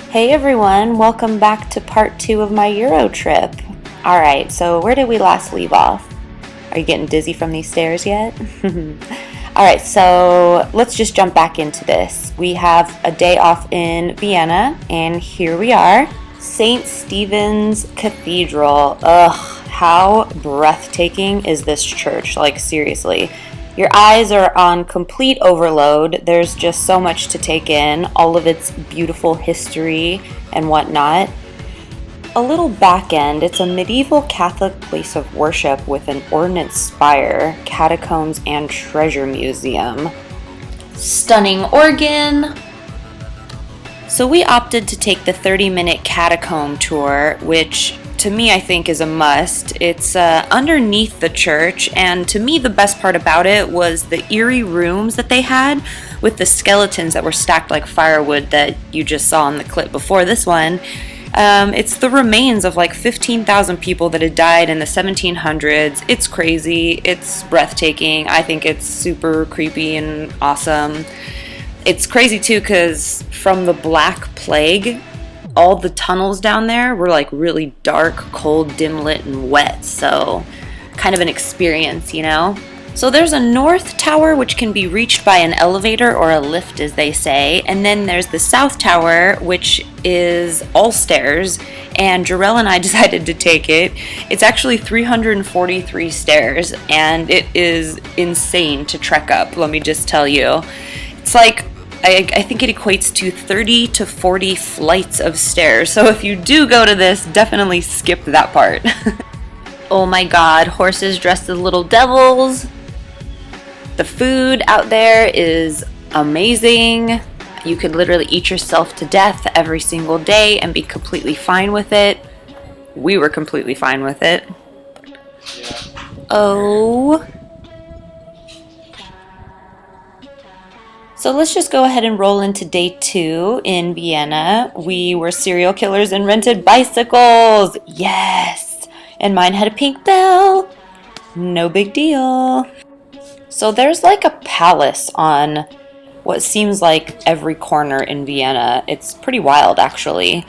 Hey everyone, welcome back to part 2 of my Euro trip. Alright, so where did we last leave off? Are you getting dizzy from these stairs yet? Alright, so let's just jump back into this. We have a day off in Vienna, and here we are. St. Stephen's Cathedral. Ugh, how breathtaking is this church? Like, seriously. Your eyes are on complete overload. There's just so much to take in, all of its beautiful history and whatnot. A little back end, it's a medieval Catholic place of worship with an ordnance spire, Catacombs and Treasure Museum. Stunning organ. So we opted to take the 30-minute catacomb tour, which to me I think is a must. It's underneath the church, and to me the best part about it was the eerie rooms that they had with the skeletons that were stacked like firewood that you just saw in the clip before this one. It's the remains of like 15,000 people that had died in the 1700s. It's crazy. It's breathtaking. I think it's super creepy and awesome. It's crazy too because from the Black Plague, all the tunnels down there were like really dark, cold, dim lit, and wet, so kind of an experience, you know? So there's a north tower which can be reached by an elevator or a lift, as they say, and then there's the south tower, which is all stairs, and Jarell and I decided to take it. It's actually 343 stairs, and it is insane to trek up, let me just tell you. It's like, I think it equates to 30 to 40 flights of stairs. So if you do go to this, definitely skip that part. Oh my god, horses dressed as little devils. The food out there is amazing. You could literally eat yourself to death every single day and be completely fine with it. We were completely fine with it. Oh. So let's just go ahead and roll into day 2 in Vienna. We were serial killers and rented bicycles. Yes! And mine had a pink bell. No big deal. So there's like a palace on what seems like every corner in Vienna. It's pretty wild, actually.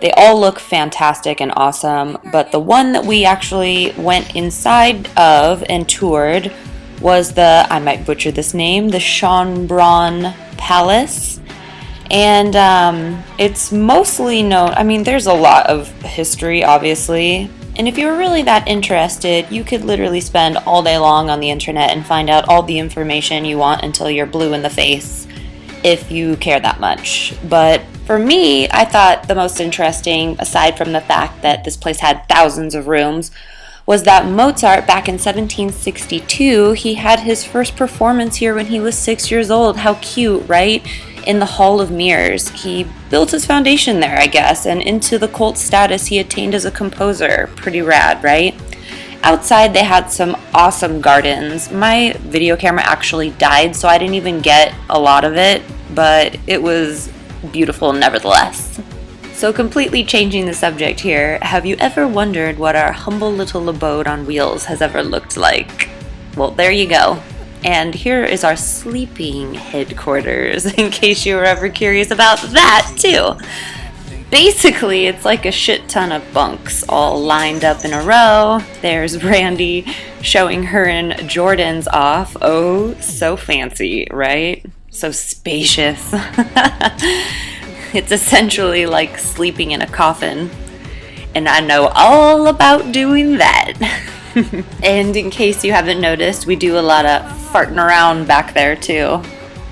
They all look fantastic and awesome, but the one that we actually went inside of and toured was the, I might butcher this name, the Schönbrunn Palace. And it's mostly known, I mean, there's a lot of history, obviously. And if you were really that interested, you could literally spend all day long on the internet and find out all the information you want until you're blue in the face, if you care that much. But for me, I thought the most interesting, aside from the fact that this place had thousands of rooms, was that Mozart, back in 1762, he had his first performance here when he was 6 years old. How cute, right? In the Hall of Mirrors. He built his foundation there, I guess, and into the cult status he attained as a composer. Pretty rad, right? Outside, they had some awesome gardens. My video camera actually died, so I didn't even get a lot of it, but it was beautiful nevertheless. So completely changing the subject here, have you ever wondered what our humble little abode on wheels has ever looked like? Well, there you go. And here is our sleeping headquarters, in case you were ever curious about that too. Basically, it's like a shit ton of bunks all lined up in a row. There's Brandy showing her and Jordans off. Oh, so fancy, right? So spacious. It's essentially like sleeping in a coffin, and I know all about doing that. And in case you haven't noticed, we do a lot of farting around back there too.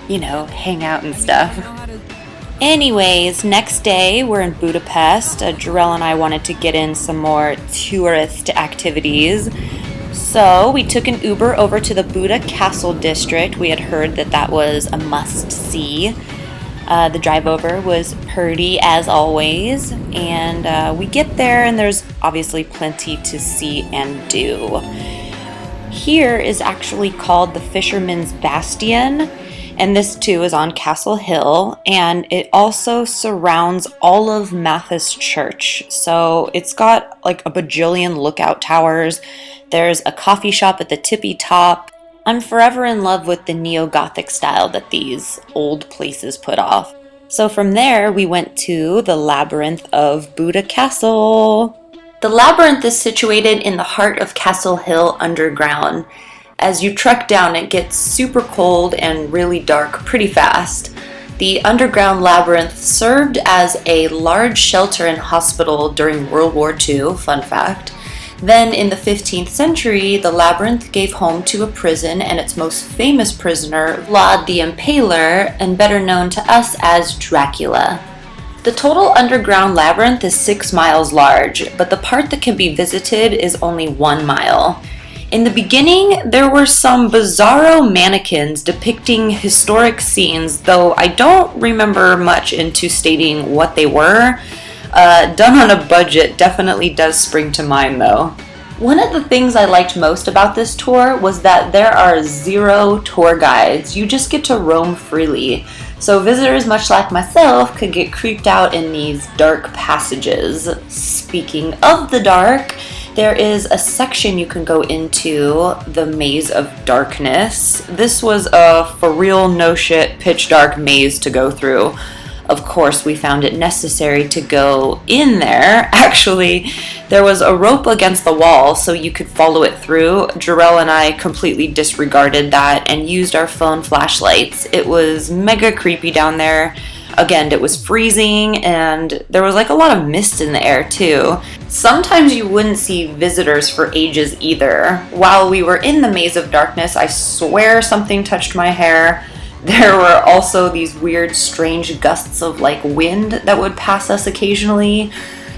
You know, hang out and stuff. Anyways, next day we're in Budapest. Jarell and I wanted to get in some more tourist activities. So we took an Uber over to the Buda Castle district. We had heard that that was a must-see. The drive over was pretty as always, and we get there and there's obviously plenty to see and do. Here is actually called the Fisherman's Bastion, and this too is on Castle Hill, and it also surrounds all of Matthias Church. So it's got like a bajillion lookout towers. There's a coffee shop at the tippy top. I'm forever in love with the neo-Gothic style that these old places put off. So from there, we went to the Labyrinth of Buda Castle. The labyrinth is situated in the heart of Castle Hill underground. As you trek down, it gets super cold and really dark pretty fast. The underground labyrinth served as a large shelter and hospital during World War II, fun fact. Then in the 15th century, the labyrinth gave home to a prison and its most famous prisoner, Vlad the Impaler, and better known to us as Dracula. The total underground labyrinth is 6 miles large, but the part that can be visited is only 1 mile. In the beginning, there were some bizarro mannequins depicting historic scenes, though I don't remember much into stating what they were. Done on a budget definitely does spring to mind though. One of the things I liked most about this tour was that there are 0 tour guides. You just get to roam freely. So visitors, much like myself, could get creeped out in these dark passages. Speaking of the dark, there is a section you can go into, the Maze of Darkness. This was a for real no shit pitch dark maze to go through. Of course, we found it necessary to go in there. Actually, there was a rope against the wall so you could follow it through. Jarell and I completely disregarded that and used our phone flashlights. It was mega creepy down there. Again, it was freezing and there was like a lot of mist in the air too. Sometimes you wouldn't see visitors for ages either. While we were in the Maze of Darkness, I swear something touched my hair. There were also these weird, strange gusts of like wind that would pass us occasionally.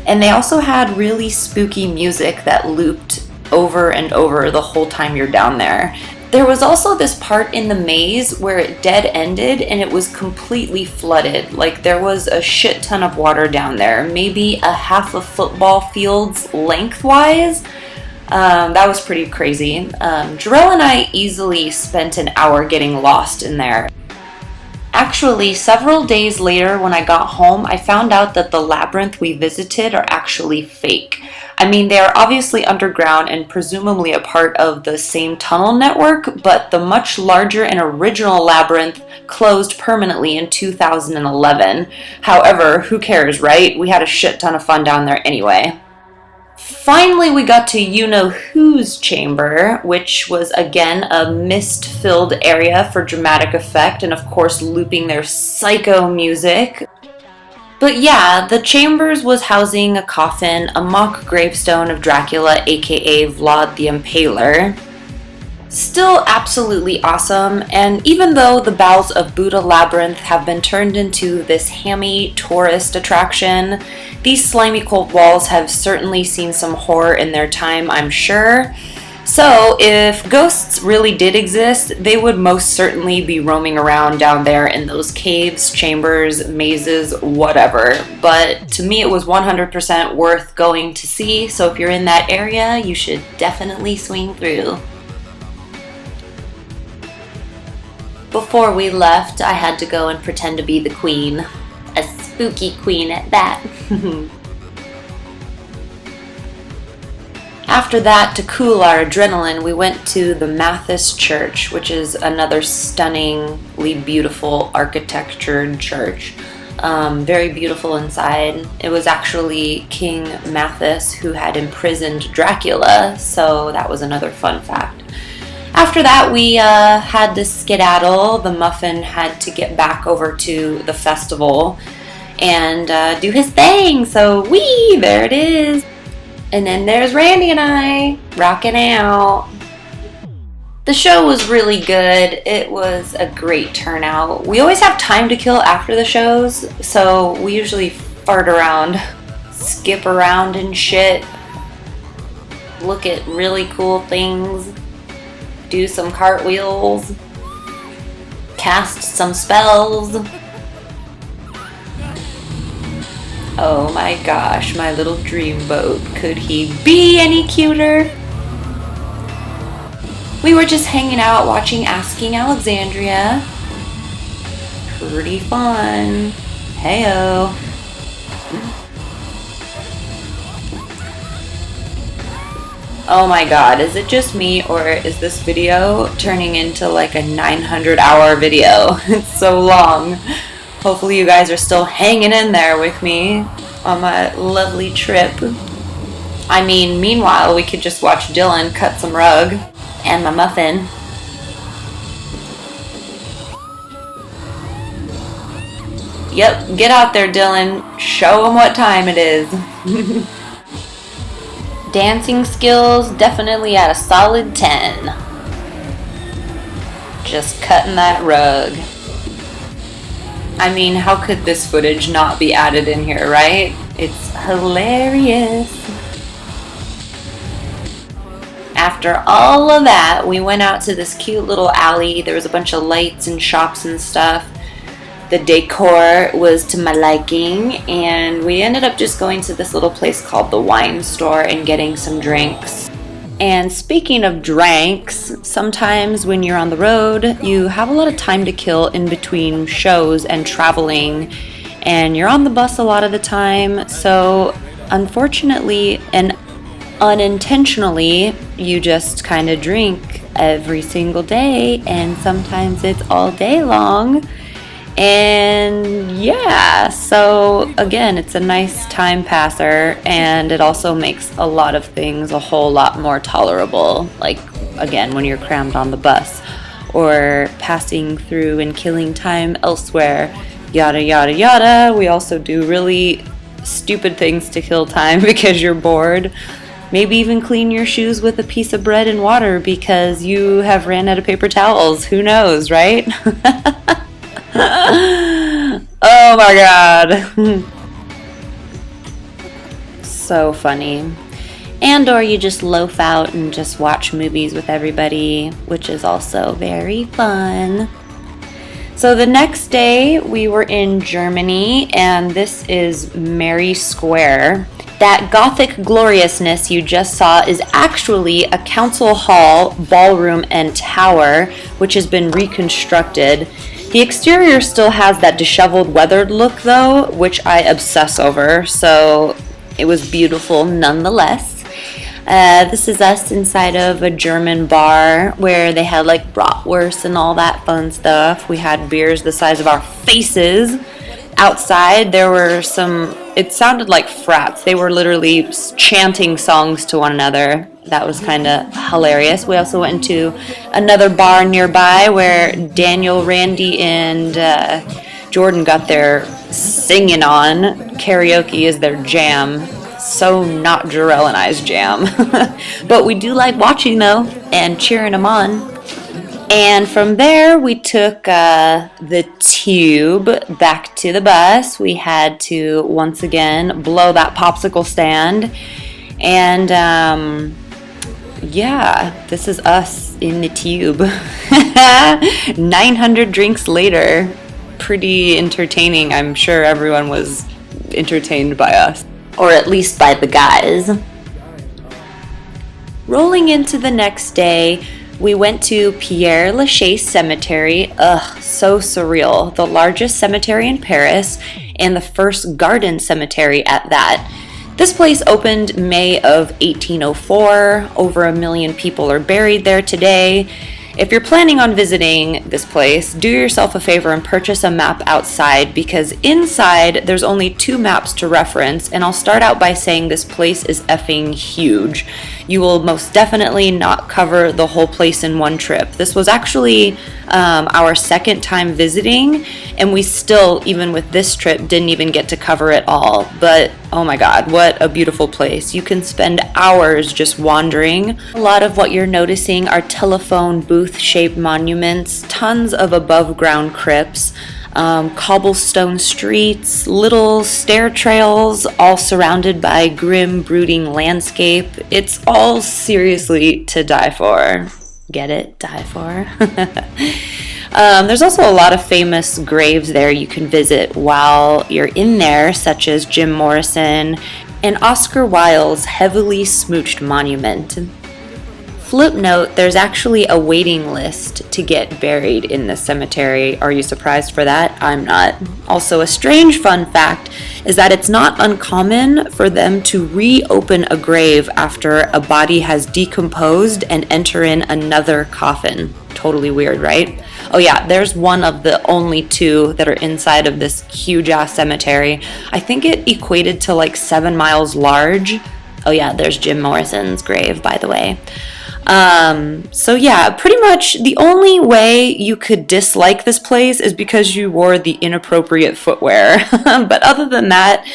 And they also had really spooky music that looped over and over the whole time you're down there. There was also this part in the maze where it dead ended and it was completely flooded. Like there was a shit ton of water down there, maybe a half a football field's lengthwise. That was pretty crazy. Jarell and I easily spent an hour getting lost in there. Actually, several days later when I got home, I found out that the labyrinth we visited are actually fake. I mean, they are obviously underground and presumably a part of the same tunnel network, but the much larger and original labyrinth closed permanently in 2011. However, who cares, right? We had a shit ton of fun down there anyway. Finally, we got to you-know-who's chamber, which was again a mist-filled area for dramatic effect and of course looping their psycho music. But yeah, the chambers was housing a coffin, a mock gravestone of Dracula, aka Vlad the Impaler. Still absolutely awesome, and even though the bowels of Buda Labyrinth have been turned into this hammy tourist attraction, these slimy cold walls have certainly seen some horror in their time, I'm sure. So if ghosts really did exist, they would most certainly be roaming around down there in those caves, chambers, mazes, whatever. But to me it was 100% worth going to see, so if you're in that area, you should definitely swing through. Before we left, I had to go and pretend to be the queen. A spooky queen at that. After that, to cool our adrenaline, we went to the Matthias Church, which is another stunningly beautiful architectured church. Very beautiful inside. It was actually King Matthias who had imprisoned Dracula, so that was another fun fact. After that, we had to skedaddle. The muffin had to get back over to the festival and do his thing. So, there it is. And then there's Randy and I rocking out. The show was really good. It was a great turnout. We always have time to kill after the shows, so we usually fart around, skip around and shit. look at really cool things, do some cartwheels, cast some spells. Oh my gosh, my little dreamboat. Could he be any cuter? We were just hanging out watching Asking Alexandria. Pretty fun. Heyo. Oh my god, is it just me or is this video turning into like a 900-hour video? It's so long. Hopefully you guys are still hanging in there with me on my lovely trip. I mean, meanwhile, we could just watch Dylan cut some rug and my muffin. Yep, get out there, Dylan. Show them what time it is. Dancing skills, definitely at a solid 10. Just cutting that rug. I mean, how could this footage not be added in here, right? It's hilarious. After all of that, we went out to this cute little alley. There was a bunch of lights and shops and stuff. The decor was to my liking, and we ended up just going to this little place called the Wine Store and getting some drinks. And speaking of drinks, sometimes when you're on the road, you have a lot of time to kill in between shows and traveling, and you're on the bus a lot of the time, so unfortunately and unintentionally, you just kind of drink every single day, and sometimes it's all day long. And yeah, so again, it's a nice time passer, and it also makes a lot of things a whole lot more tolerable. Like, again, when you're crammed on the bus or passing through and killing time elsewhere, yada yada yada. We also do really stupid things to kill time because you're bored. Maybe even clean your shoes with a piece of bread and water because you have ran out of paper towels. Who knows, right? Oh my god. So funny. And or you just loaf out and just watch movies with everybody, which is also very fun. So the next day we were in Germany, and this is Mary Square. That Gothic gloriousness you just saw is actually a council hall, ballroom, and tower, which has been reconstructed. The exterior still has that disheveled, weathered look though, which I obsess over, so it was beautiful nonetheless. This is us inside of a German bar where they had like bratwurst and all that fun stuff. We had beers the size of our faces. Outside there were some, it sounded like frats. They were literally chanting songs to one another. That was kind of hilarious. We also went into another bar nearby where Daniel, Randy, and Jordan got their singing on. Karaoke is their jam. So not Jarrell and I's jam. But we do like watching though and cheering them on. And from there we took the tube back to the bus. We had to once again blow that popsicle stand. And yeah, this is us in the tube. 900 drinks later. Pretty entertaining. I'm sure everyone was entertained by us. Or at least by the guys. Rolling into the next day, we went to Père Lachaise Cemetery. Ugh, so surreal. The largest cemetery in Paris, and the first garden cemetery at that. This place opened May of 1804. Over 1 million people are buried there today. If you're planning on visiting this place, do yourself a favor and purchase a map outside, because inside there's only 2 maps to reference, and I'll start out by saying this place is effing huge. You will most definitely not cover the whole place in one trip. This was actually our second time visiting, and we still, even with this trip, didn't even get to cover it all. But oh my god, what a beautiful place. You can spend hours just wandering. A lot of what you're noticing are telephone booth shaped monuments, tons of above ground crypts. cobblestone streets, little stair trails, all surrounded by grim, brooding landscape. It's all seriously to die for. Get it? Die for? There's also a lot of famous graves there you can visit while you're in there, such as Jim Morrison and Oscar Wilde's heavily smooched monument. Flip note, there's actually a waiting list to get buried in this cemetery. Are you surprised for that? I'm not. Also, a strange fun fact is that it's not uncommon for them to reopen a grave after a body has decomposed and enter in another coffin. Totally weird, right? Oh yeah, there's one of the only two that are inside of this huge ass cemetery. I think it equated to like 7 miles large. Oh yeah, there's Jim Morrison's grave, by the way. So yeah, pretty much the only way you could dislike this place is because you wore the inappropriate footwear. But other than that,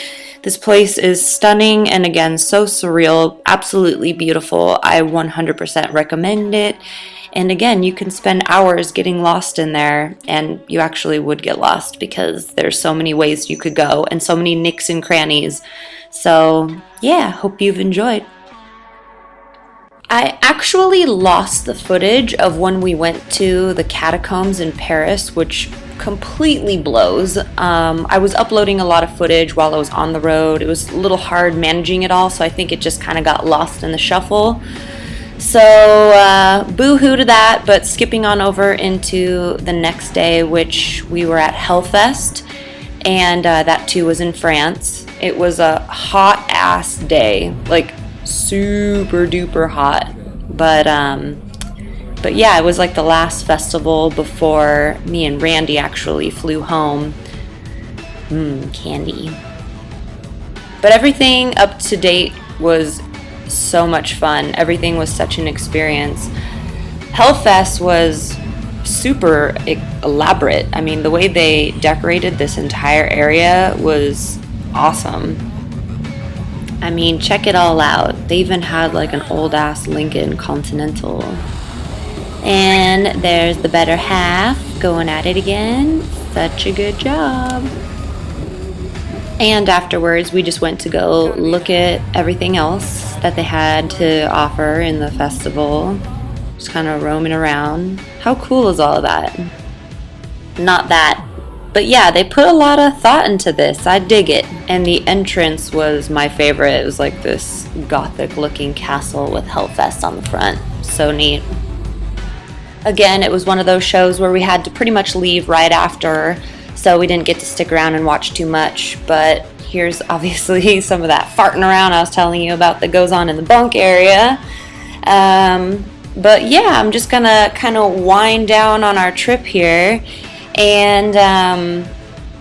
this place is stunning and again, so surreal, absolutely beautiful. I 100% recommend it. And again, you can spend hours getting lost in there, and you actually would get lost because there's so many ways you could go and so many nicks and crannies. So yeah, hope you've enjoyed. I actually lost the footage of when we went to the Catacombs in Paris, which completely blows. I was uploading a lot of footage while I was on the road. It was a little hard managing it all, so I think it just kind of got lost in the shuffle. So boo-hoo to that, but skipping on over into the next day, which we were at Hellfest, and that too was in France. It was a hot ass day, like super duper hot, but yeah, it was like the last festival before me and Randy actually flew home. Candy. But everything up to date was so much fun. Everything was such an experience. Hellfest was super elaborate. I mean, the way they decorated this entire area was awesome. I mean, check it all out. They even had like an old ass Lincoln Continental. And there's the better half going at it again. Such a good job. And afterwards, we just went to go look at everything else that they had to offer in the festival. Just kind of roaming around. How cool is all of that? Not that. But yeah, they put a lot of thought into this. I dig it. And the entrance was my favorite. It was like this Gothic looking castle with Hellfest on the front. So neat. Again, it was one of those shows where we had to pretty much leave right after, so we didn't get to stick around and watch too much. But here's obviously some of that farting around I was telling you about that goes on in the bunk area. But yeah, I'm just gonna kind of wind down on our trip here. And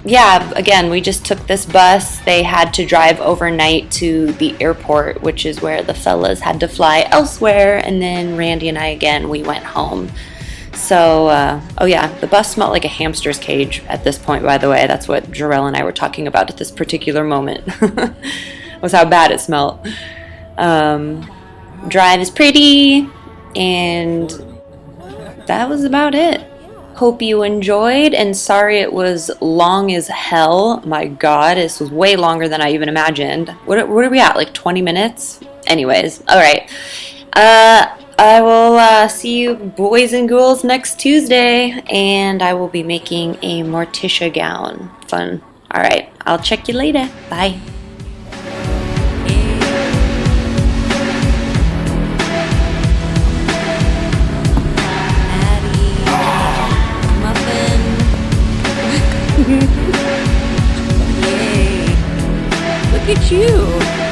yeah, again, we just took this bus. They had to drive overnight to the airport, which is where the fellas had to fly elsewhere. And then Randy and I, again, we went home. So, oh yeah, the bus smelled like a hamster's cage at this point, by the way. That's what Jarell and I were talking about at this particular moment, was how bad it smelled. Drive is pretty, and that was about it. Hope you enjoyed, and sorry it was long as hell. My god, this was way longer than I even imagined. What are we at, like 20 minutes? Anyways, alright. I will see you boys and ghouls next Tuesday, and I will be making a Morticia gown. Fun. Alright, I'll check you later. Bye. Yay. Look at you.